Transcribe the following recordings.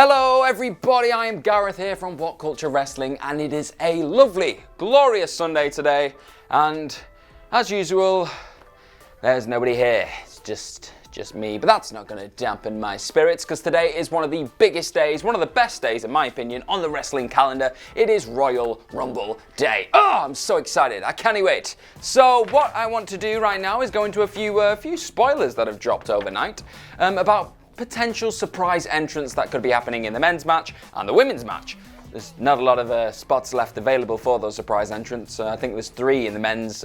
Hello everybody, I am Gareth here from What Culture Wrestling, and it is a lovely, glorious Sunday today, and as usual, there's nobody here. It's just me, but that's not going to dampen my spirits, because today is one of the biggest days, one of the best days in my opinion, on the wrestling calendar. It is Royal Rumble Day. Oh, I'm so excited, I can't wait. So what I want to do right now is go into a few spoilers that have dropped overnight about potential surprise entrants that could be happening in the men's match and the women's match. There's not a lot of spots left available for those surprise entrants. I think there's 3 in the men's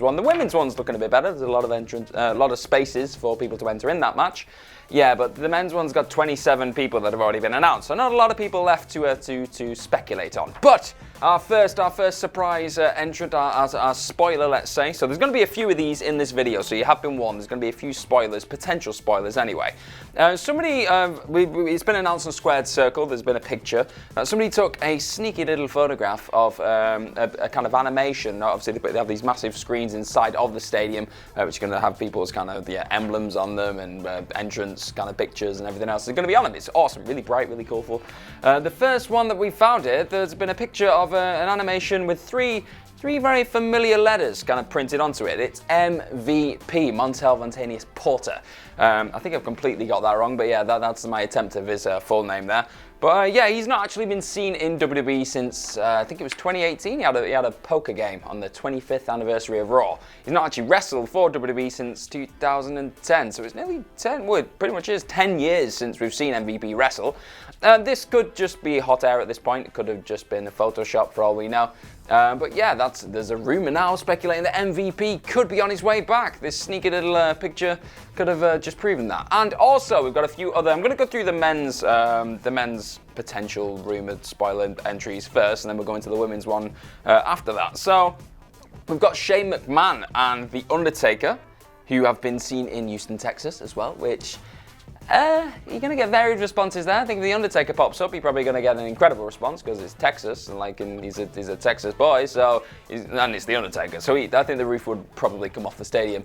one. The women's one's looking a bit better. There's a lot of spaces for people to enter in that match. Yeah, but the men's one's got 27 people that have already been announced, so not a lot of people left to speculate on. But our first surprise entrant, our spoiler, let's say. So there's going to be a few of these in this video, so you have been warned. There's going to be a few spoilers, potential spoilers anyway. It's been announced on Squared Circle. There's been a picture. Somebody took a sneaky little photograph of a kind of animation. Obviously, they have these massive screens inside of the stadium, which are going to have people's kind of emblems on them and entrance kind of pictures and everything else. It's going to be on them. It's awesome, really bright, really colourful. The first one that we found here, there's been a picture of an animation with three very familiar letters kind of printed onto it. It's MVP, Montel Montanius Porter. I think I've completely got that wrong, but yeah, that's my attempt of his full name there. But yeah, he's not actually been seen in WWE since, I think it was 2018. He had a poker game on the 25th anniversary of Raw. He's not actually wrestled for WWE since 2010, so it's nearly 10 years since we've seen MVP wrestle. This could just be hot air at this point. It could have just been a Photoshop for all we know. But yeah, there's a rumor now speculating that MVP could be on his way back. This sneaky little picture could have just proven that. And also, we've got a few other. I'm going to go through the men's potential rumored spoiler entries first, and then we'll go into the women's one after that. So we've got Shane McMahon and The Undertaker, who have been seen in Houston, Texas as well, which you're going to get varied responses there. I think if The Undertaker pops up, you're probably going to get an incredible response because it's Texas, and he's a Texas boy, and it's The Undertaker. So I think the roof would probably come off the stadium.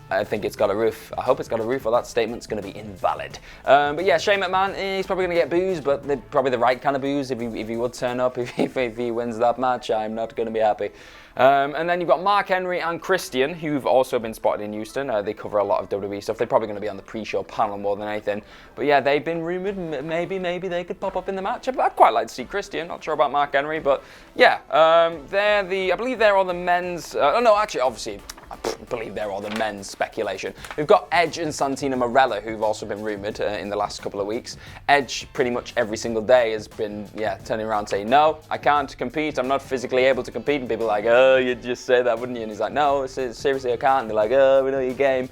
I think it's got a roof. I hope it's got a roof, or that statement's going to be invalid. But yeah, Shane McMahon, he's probably going to get boos, but probably the right kind of boos if he would turn up. If he wins that match, I'm not going to be happy. And then you've got Mark Henry and Christian, who've also been spotted in Houston. They cover a lot of WWE stuff. They're probably going to be on the pre-show panel more than anything. But yeah, they've been rumored. Maybe they could pop up in the match. I'd quite like to see Christian. Not sure about Mark Henry, but yeah, I believe they're all the men's. Obviously, I believe they're all the men's speculation. We've got Edge and Santino Marella, who've also been rumoured in the last couple of weeks. Edge, pretty much every single day, has been turning around saying, no, I can't compete, I'm not physically able to compete. And people are like, oh, you'd just say that, wouldn't you? And he's like, no, seriously, I can't. And they're like, oh, we know your game.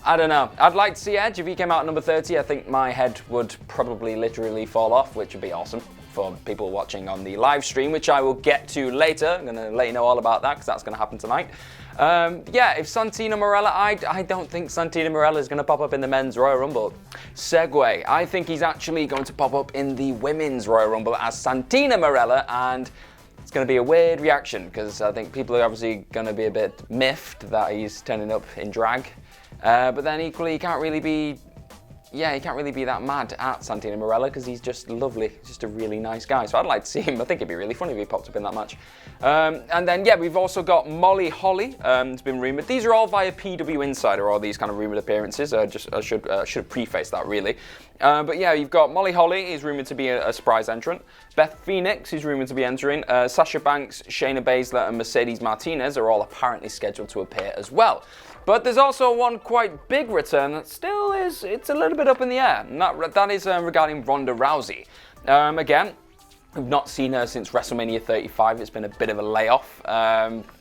I don't know. I'd like to see Edge. If he came out at number 30, I think my head would probably literally fall off, which would be awesome for people watching on the live stream, which I will get to later. I'm going to let you know all about that because that's going to happen tonight. If Santino Marella, I don't think Santino Marella is going to pop up in the men's Royal Rumble. Segue. I think he's actually going to pop up in the women's Royal Rumble as Santino Marella, and it's going to be a weird reaction because I think people are obviously going to be a bit miffed that he's turning up in drag. But then equally, he can't really be that mad at Santino Marella because he's just lovely. He's just a really nice guy. So I'd like to see him. I think it'd be really funny if he popped up in that match. And then, we've also got Molly Holly. It's been rumoured. These are all via PW Insider, all these kind of rumoured appearances. I should have prefaced that, really. But yeah, you've got Molly Holly, who's rumoured to be a surprise entrant. Beth Phoenix, who's rumoured to be entering. Sasha Banks, Shayna Baszler, and Mercedes Martinez are all apparently scheduled to appear as well. But there's also one quite big return that still it's a little bit up in the air, and that is regarding Ronda Rousey. Again, we've not seen her since WrestleMania 35. It's been a bit of a layoff.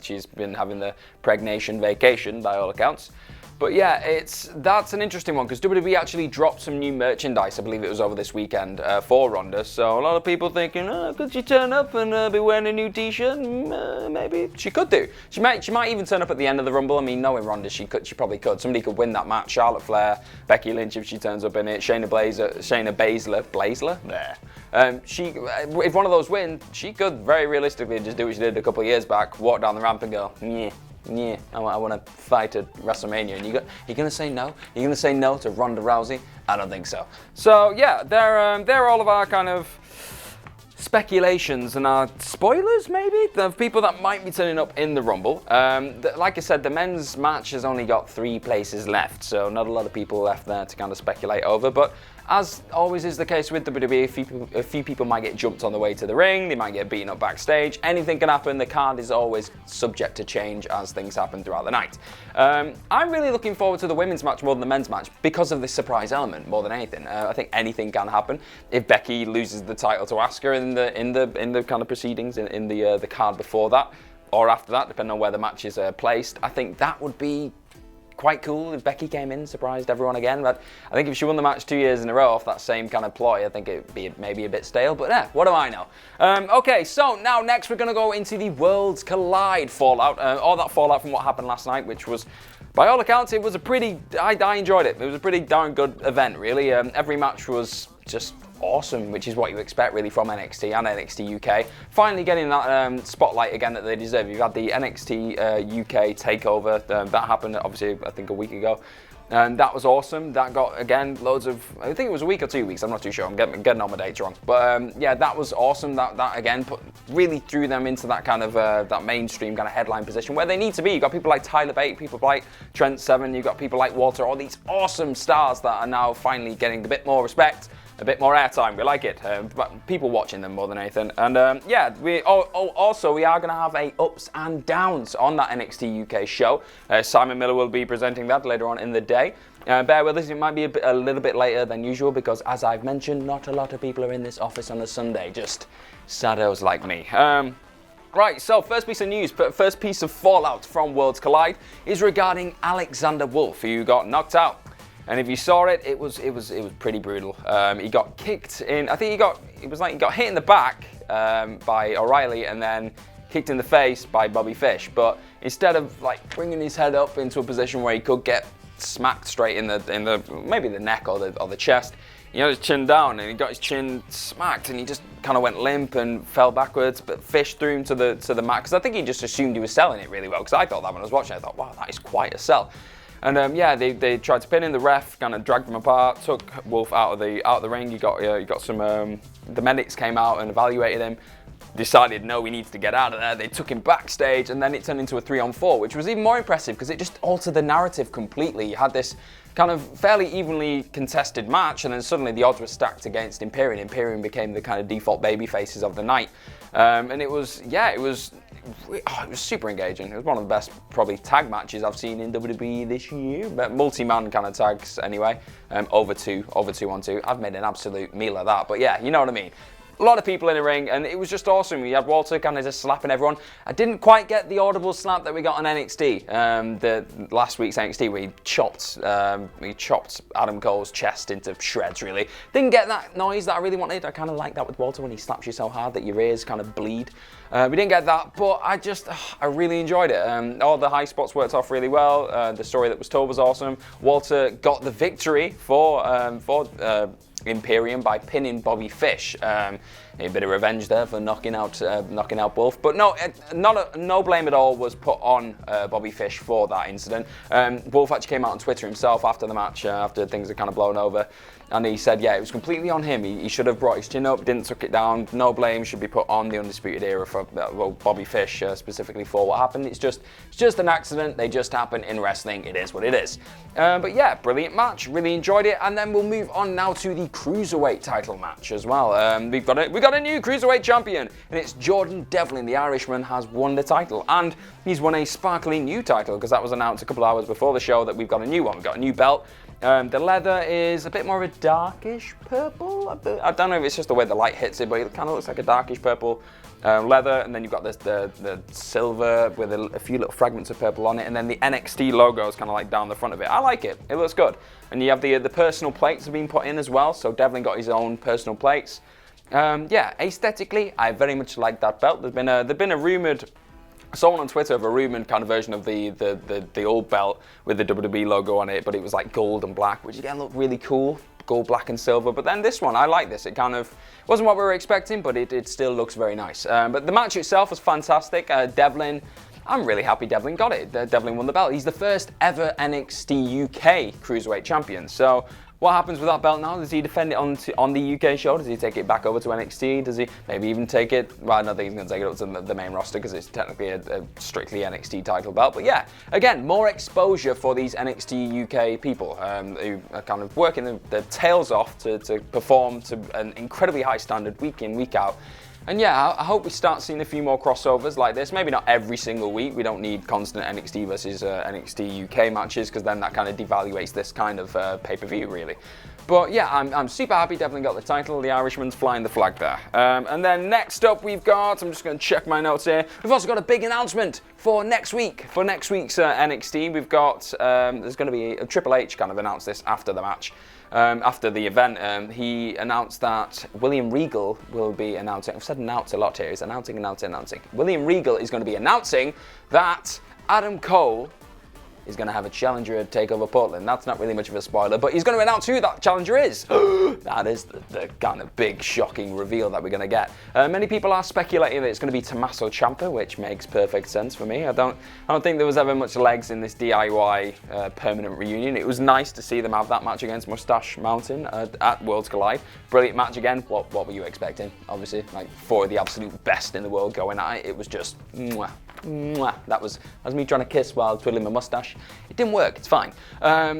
She's been having the pregnation vacation by all accounts. But yeah, that's an interesting one because WWE actually dropped some new merchandise. I believe it was over this weekend for Ronda. So a lot of people thinking, could she turn up and be wearing a new T-shirt? Maybe she could do. She might even turn up at the end of the Rumble. I mean, knowing Ronda, she probably could. Somebody could win that match. Charlotte Flair, Becky Lynch if she turns up in it. Shayna Baszler. There. If one of those win, she could very realistically just do what she did a couple of years back, walk down the ramp and go, yeah. yeah, I want to fight at WrestleMania, and you're gonna say no? You're gonna say no to Ronda Rousey? I don't think so. So yeah, they're all of our kind of speculations and our spoilers, maybe, of people that might be turning up in the Rumble. Like I said, the men's match has only got 3 places left, so not a lot of people left there to kind of speculate over, but as always is the case with WWE, a few people might get jumped on the way to the ring, they might get beaten up backstage, anything can happen. The card is always subject to change as things happen throughout the night. I'm really looking forward to the women's match more than the men's match because of this surprise element more than anything. I think anything can happen. If Becky loses the title to Asuka in the kind of proceedings in the card before that or after that, depending on where the match is placed, I think that would be quite cool if Becky came in, surprised everyone again. But I think if she won the match 2 years in a row off that same kind of ploy, I think it'd be maybe a bit stale, but yeah, what do I know? Okay, so now next we're going to go into the Worlds Collide fallout, all that fallout from what happened last night, which was, by all accounts, it was a pretty, I enjoyed it. It was a pretty darn good event, really. Every match was just awesome, which is what you expect really from NXT and NXT UK. Finally getting that spotlight again that they deserve. You've had the NXT UK takeover, that happened obviously I think a week ago. And that was awesome. That got, again, loads of, I think it was a week or 2 weeks, I'm not too sure, I'm getting all my dates wrong. But yeah, that was awesome. That again, really threw them into that kind of, that mainstream kind of headline position where they need to be. You've got people like Tyler Bate, people like Trent Seven, you've got people like Walter, all these awesome stars that are now finally getting a bit more respect, a bit more airtime. We like it, but people watching them more than anything. And yeah, we also we are going to have a ups and downs on that NXT UK show. Simon Miller will be presenting that later on in the day. Bear with us, it might be a little bit later than usual because, as I've mentioned, not a lot of people are in this office on a Sunday, just saddos like me. Right, so first piece of news, first piece of fallout from Worlds Collide is regarding Alexander Wolfe, who got knocked out. And if you saw it, it was pretty brutal. He got kicked in. I think he got hit in the back by O'Reilly and then kicked in the face by Bobby Fish. But instead of like bringing his head up into a position where he could get smacked straight in the maybe the neck or the chest, he had his chin down and he got his chin smacked and he just kind of went limp and fell backwards. But Fish threw him to the mat because I think he just assumed he was selling it really well. Because I thought that when I was watching, I thought, wow, that is quite a sell. And yeah, they tried to pin him. The ref kind of dragged them apart, took Wolfe out of the ring. You got some. The medics came out and evaluated him. Decided no, he needs to get out of there. They took him backstage, and then it turned into a 3-on-4, which was even more impressive because it just altered the narrative completely. You had this kind of fairly evenly contested match, and then suddenly the odds were stacked against Imperium. Imperium became the kind of default baby faces of the night, and it was super engaging. It was one of the best probably tag matches I've seen in WWE this year, but multi-man kind of tags anyway, over two on two. I've made an absolute meal of that, but yeah, you know what I mean. A lot of people in the ring, and it was just awesome. We had Walter kind of just slapping everyone. I didn't quite get the audible slap that we got on NXT, the last week's NXT, where he chopped Adam Cole's chest into shreds, really. Didn't get that noise that I really wanted. I kind of like that with Walter when he slaps you so hard that your ears kind of bleed. We didn't get that, but I really enjoyed it. All the high spots worked off really well. The story that was told was awesome. Walter got the victory for Imperium by pinning Bobby Fish. A bit of revenge there for knocking out Wolfe, but no blame at all was put on Bobby Fish for that incident. Wolfe actually came out on Twitter himself after the match, after things had kind of blown over, and he said, yeah, it was completely on him. He should have brought his chin up, didn't tuck it down. No blame should be put on the Undisputed Era for Bobby Fish specifically for what happened. It's just an accident. They just happen in wrestling. It is what it is. But yeah, brilliant match. Really enjoyed it. And then we'll move on now to the Cruiserweight title match as well. We got a new Cruiserweight champion, and it's Jordan Devlin. The Irishman has won the title, and he's won a sparkling new title because that was announced a couple of hours before the show that we've got a new one. We've got a new belt. The leather is a bit more of a darkish purple. I don't know if it's just the way the light hits it, but it kind of looks like a darkish purple leather. And then you've got the silver with a few little fragments of purple on it. And then the NXT logo is kind of like down the front of it. I like it. It looks good. And you have the personal plates have been put in as well. So Devlin got his own personal plates. Yeah, aesthetically, I very much like that belt. There's been a rumored. I saw one on Twitter of a rumored kind of version of the old belt with the WWE logo on it, but it was like gold and black, which again looked really cool. Gold, black and silver. But then this one, I like this. It kind of wasn't what we were expecting, but it still looks very nice. But the match itself was fantastic. Devlin I'm really happy Devlin got it. Devlin won the belt. He's the first ever NXT UK Cruiserweight champion. So what happens with that belt now? Does he defend it on the UK show? Does he take it back over to NXT? Does he maybe even take it? Well, I don't think he's going to take it up to the main roster because it's technically a strictly NXT title belt. But yeah, again, more exposure for these NXT UK people who are kind of working their tails off to perform to an incredibly high standard week in, week out. And yeah, I hope we start seeing a few more crossovers like this. Maybe not every single week. We don't need constant NXT versus NXT UK matches because then that kind of devaluates this kind of pay-per-view, really. But yeah, I'm super happy Devlin got the title. The Irishman's flying the flag there. And then next up we've got, I'm just going to check my notes here. We've also got a big announcement for next week. For next week's NXT, we've got, there's going to be a Triple H kind of announced this after the match. After the event, he announced that William Regal will be announcing, I've said announce a lot here, he's announcing. William Regal is going to be announcing that Adam Cole is going to have a challenger at TakeOver Portland. That's not really much of a spoiler, but he's going to announce who that challenger is. That is the kind of big, shocking reveal that we're going to get. Many people are speculating that it's going to be Tommaso Ciampa, which makes perfect sense for me. I don't think there was ever much legs in this DIY permanent reunion. It was nice to see them have that match against Mustache Mountain at Worlds Collide. Brilliant match again. What were you expecting? Obviously, like four of the absolute best in the world going at it. It was just mwah. That was me trying to kiss while twiddling my mustache. It didn't work, it's fine.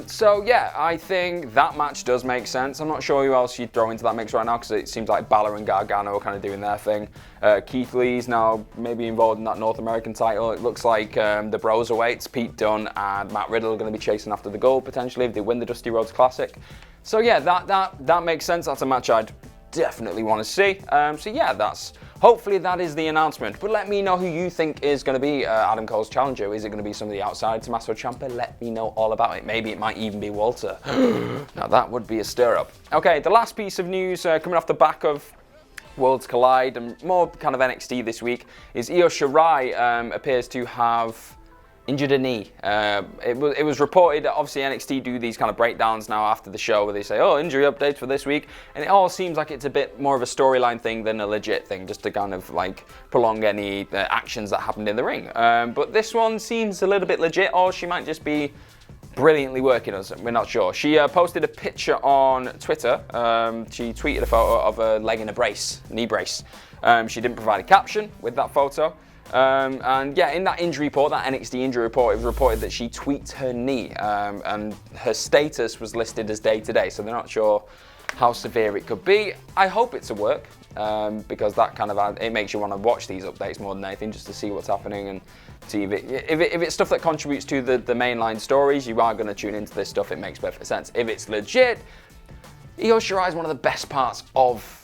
So yeah, I think that match does make sense. I'm not sure who else you'd throw into that mix right now because it seems like Balor and Gargano are kind of doing their thing. Keith Lee's now maybe involved in that North American title. It looks like the Cruiserweights, Pete Dunne and Matt Riddle are going to be chasing after the gold potentially if they win the Dusty Rhodes Classic. So yeah, that makes sense. That's a match I'd definitely want to see. So yeah, hopefully that is the announcement. But let me know who you think is going to be Adam Cole's challenger. Is it going to be somebody outside Tommaso Ciampa? Let me know all about it. Maybe it might even be Walter. Now that would be a stir-up. Okay, the last piece of news coming off the back of Worlds Collide and more kind of NXT this week is Io Shirai appears to have injured a knee. It was reported, obviously NXT do these kind of breakdowns now after the show where they say, oh, injury updates for this week, and it all seems like it's a bit more of a storyline thing than a legit thing, just to kind of like prolong any actions that happened in the ring. But this one seems a little bit legit, or she might just be brilliantly working us. We're not sure. She posted a picture on Twitter. She tweeted a photo of a leg in a brace, knee brace. She didn't provide a caption with that photo. And yeah, in that injury report, that NXT injury report, it was reported that she tweaked her knee, and her status was listed as day-to-day, so they're not sure how severe it could be. I hope it's a work, because that kind of, it makes you want to watch these updates more than anything, just to see what's happening and see if it's stuff that contributes to the mainline stories, you are going to tune into this stuff, it makes perfect sense. If it's legit, Io Shirai is one of the best parts of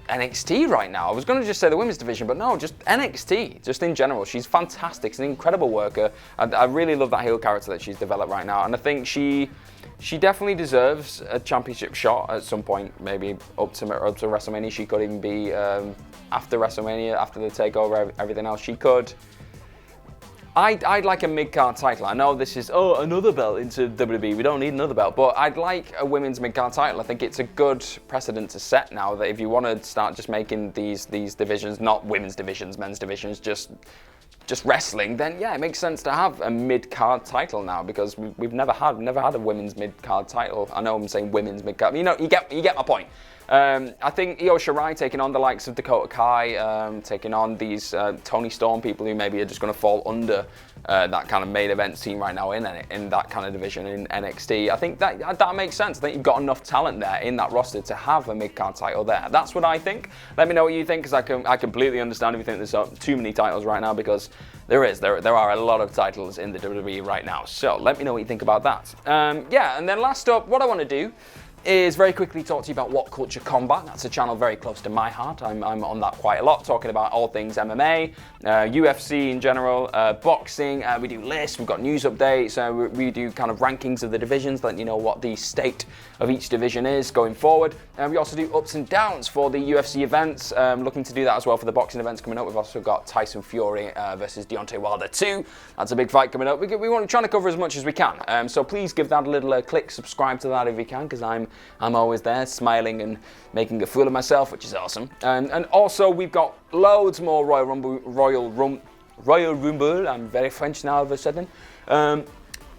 NXT right now. I was going to just say the women's division, but no, just NXT, just in general. She's fantastic. She's an incredible worker. I really love that heel character that she's developed right now, and I think she definitely deserves a championship shot at some point, maybe up to WrestleMania. She could even be after WrestleMania, after the takeover, everything else. She could. I'd like a mid-card title. I know this is, another belt into WWE. We don't need another belt. But I'd like a women's mid-card title. I think it's a good precedent to set now that if you want to start just making these divisions, not women's divisions, men's divisions, just wrestling, then yeah, it makes sense to have a mid-card title now because we've never had a women's mid-card title. I know I'm saying women's mid-card. You know, you get my point. I think Io Shirai taking on the likes of Dakota Kai, taking on these Toni Storm people who maybe are just going to fall under that kind of main event scene right now in that kind of division in NXT. I think that makes sense. I think you've got enough talent there in that roster to have a mid-card title there. That's what I think. Let me know what you think, because I completely understand if you think there's too many titles right now, because there are a lot of titles in the WWE right now. So let me know what you think about that. Yeah, and then last up, what I want to do is very quickly talk to you about What Culture Combat. That's a channel very close to my heart. I'm on that quite a lot, talking about all things MMA, UFC in general, boxing. We do lists, we've got news updates, we do kind of rankings of the divisions, letting you know what the state of each division is going forward. We also do ups and downs for the UFC events, looking to do that as well for the boxing events coming up. We've also got Tyson Fury versus Deontay Wilder 2. That's a big fight coming up. We want to try to cover as much as we can. So please give that a little click, subscribe to that if you can, because I'm always there, smiling and making a fool of myself, which is awesome. And also, we've got loads more Royal Rumble Royal Rumble. I'm very French now all of a sudden.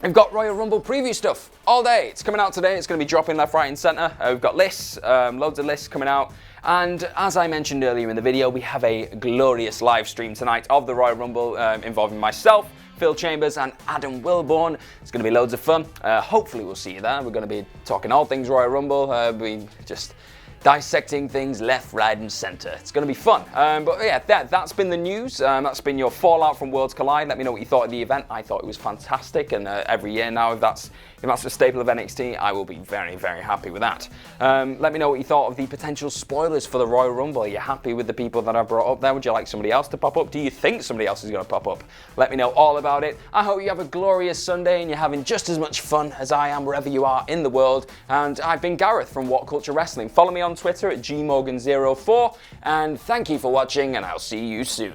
We've got Royal Rumble preview stuff all day. It's coming out today. It's going to be dropping left, right and centre. We've got lists, loads of lists coming out. And as I mentioned earlier in the video, we have a glorious live stream tonight of the Royal Rumble involving myself, Phil Chambers and Adam Wilborn. It's going to be loads of fun. Hopefully we'll see you there. We're going to be talking all things Royal Rumble. We just dissecting things left, right and centre. It's going to be fun. But yeah, that's been the news. That's been your fallout from Worlds Collide. Let me know what you thought of the event. I thought it was fantastic, and every year now, if that's a staple of NXT, I will be very, very happy with that. Let me know what you thought of the potential spoilers for the Royal Rumble. Are you happy with the people that I brought up there? Would you like somebody else to pop up? Do you think somebody else is going to pop up? Let me know all about it. I hope you have a glorious Sunday and you're having just as much fun as I am wherever you are in the world. And I've been Gareth from What Culture Wrestling. Follow me on Twitter at gmorgan04, and thank you for watching, and I'll see you soon.